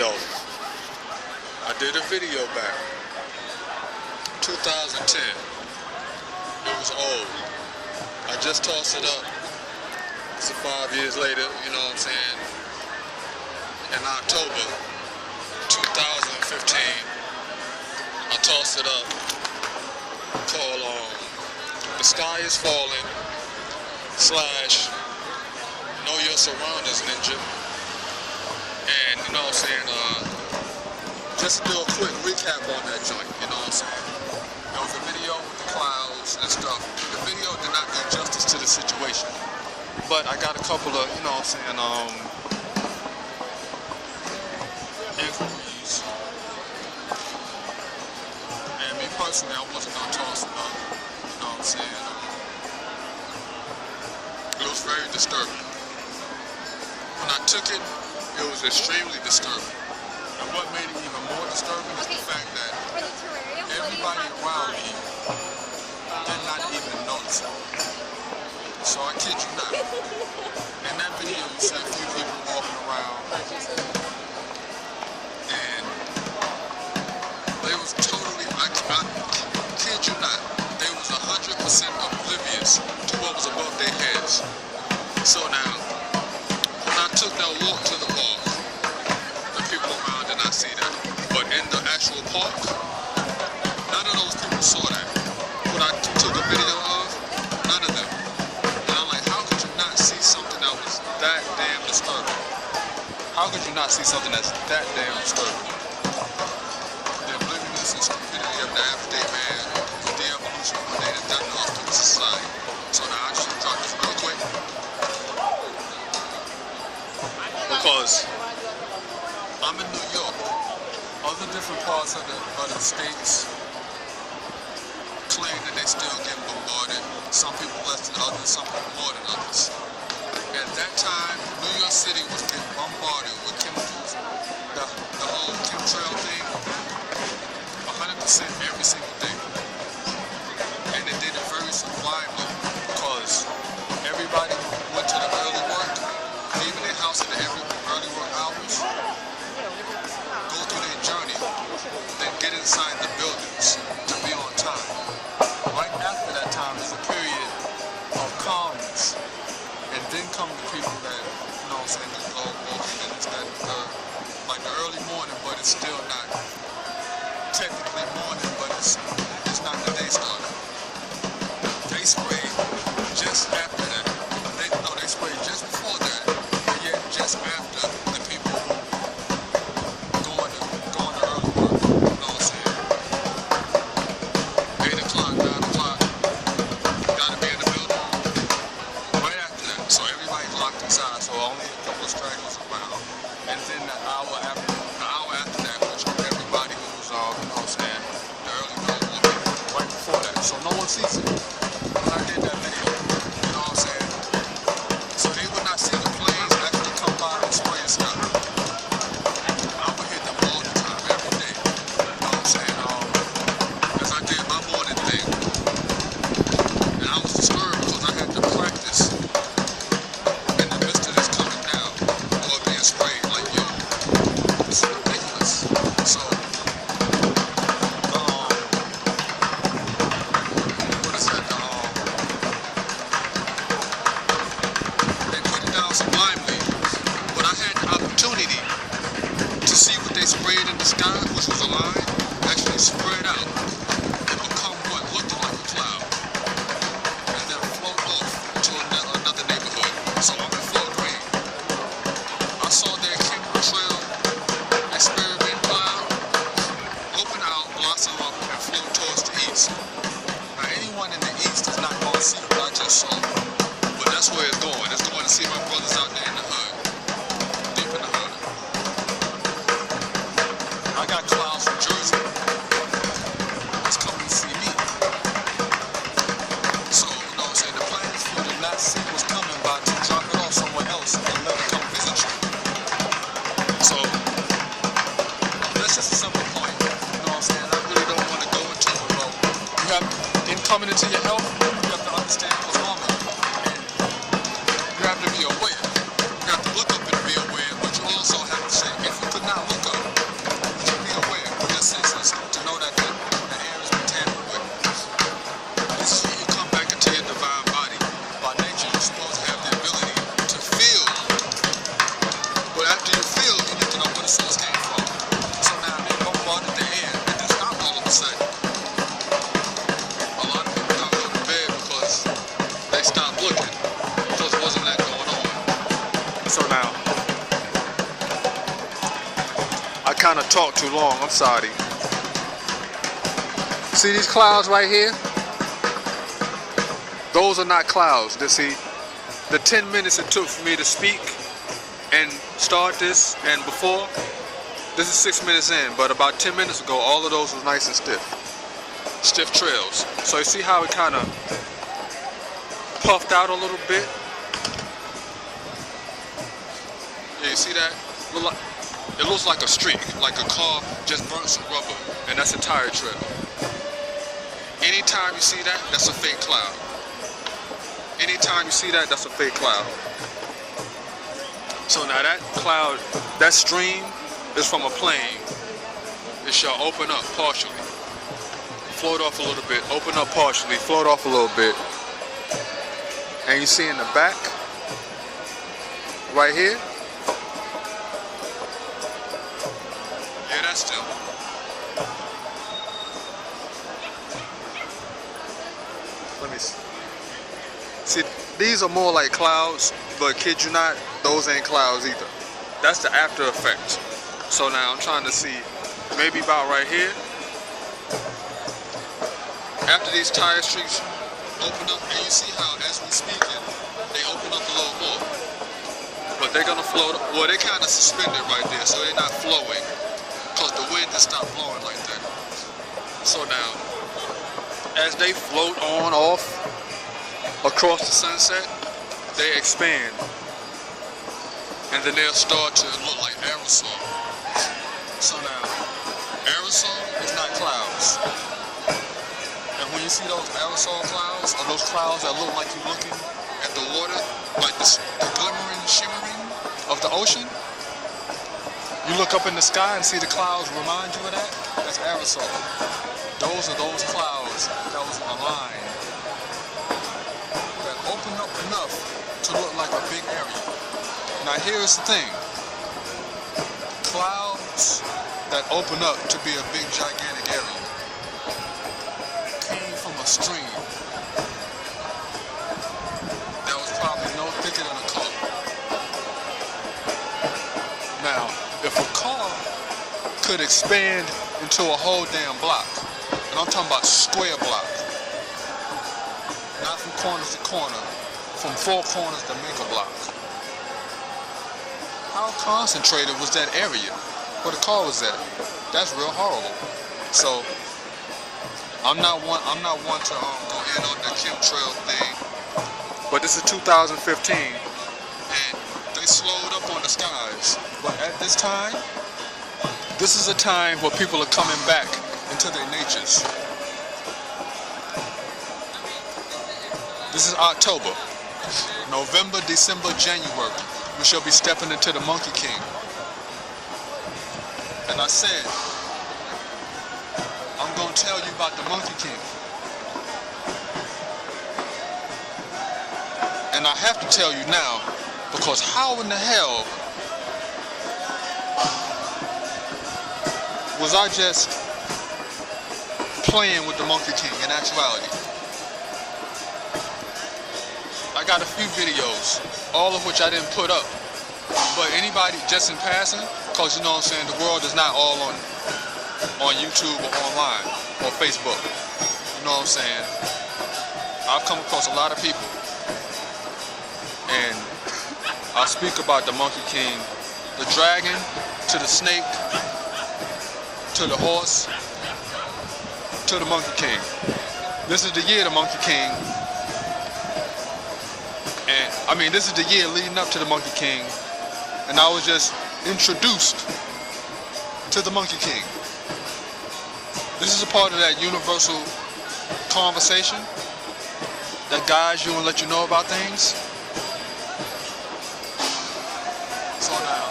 Yo, I did a video back 2010. It was old. I just tossed it up. It's 5 years later, you know what I'm saying? In October 2015, I tossed it up called The Sky is Falling / Know Your Surroundings, Ninja. And you know what I'm saying, just to do a quick recap on that joint, you know what I'm saying? There was a video with the clouds and stuff. The video did not do justice to the situation. But I got a couple of, you know what I'm saying, inquiries. And me personally, I wasn't gonna toss it up, you know what I'm saying? It was very disturbing. When I took it, it was extremely disturbing. And what made it even more disturbing is the fact that everybody around me did not even notice it. So I kid you not. In that video, you see a few people walking around, and they was totally, I kid you not, they was 100% oblivious to what was above their heads. So now, when I took that walk to the park, the people around did not see that. But in the actual park, none of those people saw that. What I took a video of, none of them. And I'm like, how could you not see something that was that damn disturbing? How could you not see something that's that damn disturbing? The obliviousness and stupidity of the average man, the de-evolution of what they have done off to the society. So now I just drop this real quick. Because I'm in New York. Other different parts of the states claim that they still get bombarded. Some people less than others, some people more than others. At that time, New York City was getting bombarded with chemicals. The whole chemtrail thing, 100% every single day. And they did it very subliminally because everybody went to the early work, leaving their house at the early work hours, go through their journey, then get inside the buildings to be on time. Right after that time is a period of calmness. And then come the people that, you know what I'm saying, that go walking and it's that, like the early morning, but it's still not technically morning, but it's not the day started. They sprayed just after that. They sprayed just before that, but yet just after the people going to early work, you know what I'm saying? 8 o'clock, 9 o'clock, gotta be in the building. Right after that, so everybody's locked inside, so only a couple of stragglers around. And then the hour after that, which everybody who was, you know what I'm saying, the early bird walking right before that. So no one sees it. When I did that video, you know what I'm saying? So they would not see the planes actually come by and spray and stuff. I would hit them all the time, every day. You know what I'm saying? As I did my morning thing. And I was disturbed because I had to practice in the midst of this coming down or being sprayed like, yo, it's ridiculous. So, what is that? They put it down sublimely, but I had the opportunity to see what they sprayed in the sky, which was a line, actually spread out and become what looked like a cloud, and then float off to another neighborhood. So I'm in Fort Greene. I saw their chemtrail experiment cloud open out, blossom up, and float towards the east. Now anyone in the east is not going to see what I just saw, but that's where it's going. It's going to see my brothers out there in the hood, deep in the hood. I got clouds from Jersey that's coming to see me. So, you know what I'm saying, the plan is for you to not see what's coming by to drop it off somewhere else and let it come visit you. So, that's just a simple point. You know what I'm saying? I really don't want to go into it, bro. You have, in coming into your health, you have to understand what's wrong with you. And you have to be aware. You have to look up and be aware, but you also have to say, if you could not look up, kind of talk too long. I'm sorry. See these clouds right here? Those are not clouds. See, the 10 minutes it took for me to speak and start this, and before, this is 6 minutes in, but about 10 minutes ago, all of those was nice and stiff trails. So you see how it kind of puffed out a little bit? Yeah, you see that? It looks like a streak, like a car just burnt some rubber, and that's a tire trail. Anytime you see that, that's a fake cloud. Anytime you see that, that's a fake cloud. So now that cloud, that stream is from a plane. It shall open up partially, float off a little bit, open up partially, float off a little bit. And you see in the back, right here, yeah, that's them. Let me see. See, these are more like clouds, but kid you not, those ain't clouds either. That's the after effect. So now I'm trying to see, maybe about right here. After these tire streaks open up, and you see how as we speaking, they open up a little more. But they're gonna float, well, they kind of suspended right there, so they're not flowing, because the wind has stopped blowing like that. So now, as they float on off across the sunset, they expand. And then they'll start to look like aerosol. So now, aerosol is not clouds. And when you see those aerosol clouds, or those clouds that look like you're looking at the water, like the glimmering, shimmering of the ocean, you look up in the sky and see the clouds remind you of that, that's aerosol. Those are those clouds that was aligned, that opened up enough to look like a big area. Now here's the thing, clouds that open up to be a big gigantic area came from a stream that was probably no thicker than a car. Now, if a car could expand into a whole damn block, and I'm talking about square block, not from corner to corner, from four corners to make a block. How concentrated was that area where the car was at? That's real horrible. So I'm not one to go in on the chemtrail thing, but this is 2015, and they slowed up on the skies. But at this time, this is a time where people are coming back into their natures. This is October, November, December, January. We shall be stepping into the Monkey King. And I said, I'm going to tell you about the Monkey King. And I have to tell you now, because how in the hell was I just playing with the Monkey King in actuality? I got a few videos, all of which I didn't put up. But anybody just in passing, because you know what I'm saying, the world is not all on YouTube or online or Facebook. You know what I'm saying? I've come across a lot of people, and I speak about the Monkey King, the dragon, to the snake, to the horse, to the Monkey King. This is the year of the Monkey King. And I mean, this is the year leading up to the Monkey King, and I was just introduced to the Monkey King. This is a part of that universal conversation that guides you and let you know about things. So now,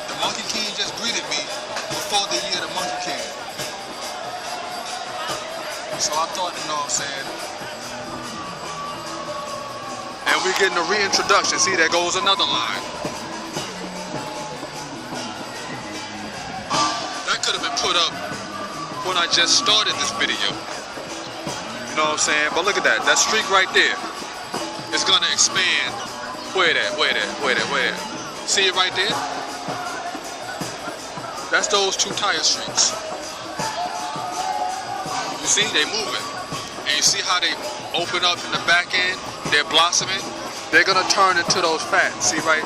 the Monkey King just greeted me before the year of the Monkey King. So I thought, you know what I'm saying, and we're getting a reintroduction. See, there goes another line. That could have been put up when I just started this video. You know what I'm saying? But look at that. That streak right there is going to expand. Where that? See it right there? That's those two tire streets. You see, they moving. And you see how they open up in the back end? They're blossoming. They're gonna turn into those fats. See, right?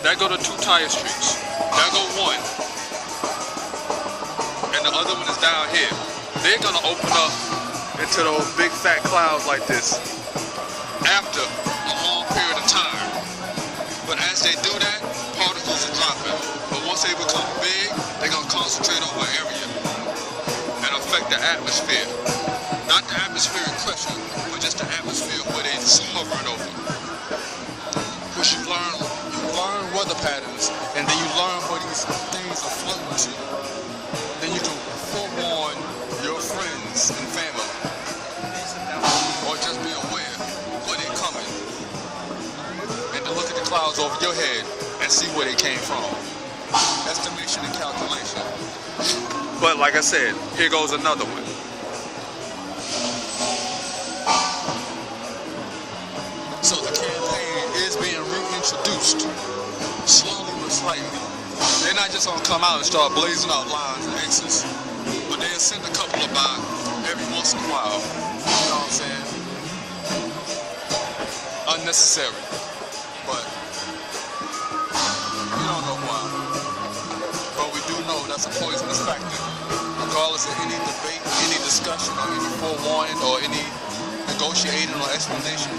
That go to two tire streets. That go one. And the other one is down here. They're gonna open up into those big fat clouds like this after a long period of time. But as they do that, particles are dropping. But once they become big, they're gonna concentrate over an area and affect the atmosphere. Not the atmospheric pressure, but just the atmosphere where they're just hovering over. Because you learn weather patterns, and then you learn where these things are floating to. Then you can forewarn your friends and family, or just be aware where they're coming, and to look at the clouds over your head and see where they came from. Estimation and calculation. But like I said, here goes another one. So the campaign is being reintroduced, slowly but slightly. They're not just gonna come out and start blazing out lines and X's, but they'll send a couple of by every once in a while. You know what I'm saying? Unnecessary, but we don't know why. But we do know that's a poisonous factor. Regardless of any debate, any discussion, or any forewarning, or any negotiating or explanation,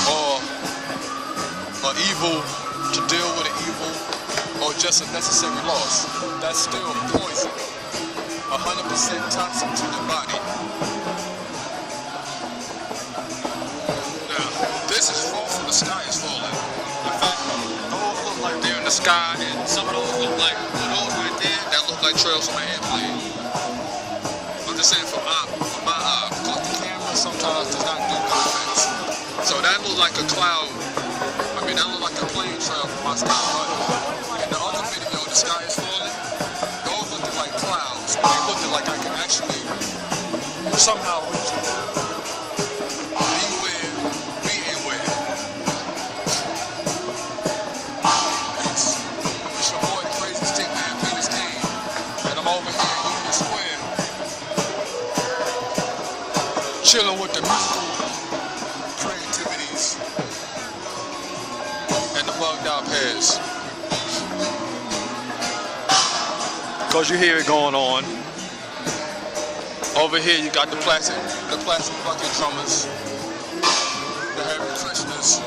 or evil to deal with an evil, or just a necessary loss, that's still poison. 100% toxic to the body. Now, this is far from the sky is falling. In fact, those look like they're in the sky, and some of those look like those right there, that look like trails from an airplane. I'm just saying from my eye, because the camera sometimes does not do perfect. So that looks like a cloud. I mean, that looked like a plane trail from my sky, but in the other video, the sky is falling, those looked like clouds. They looked like I could actually somehow reach them. Beware, be aware. It's your boy, the Crazy Stick Man, Penis King, and I'm over here in Union Square, chilling with the musical creativities and the bugged out pairs. Cause you hear it going on. Over here you got the plastic bucket drummers, the Hare Krishnas,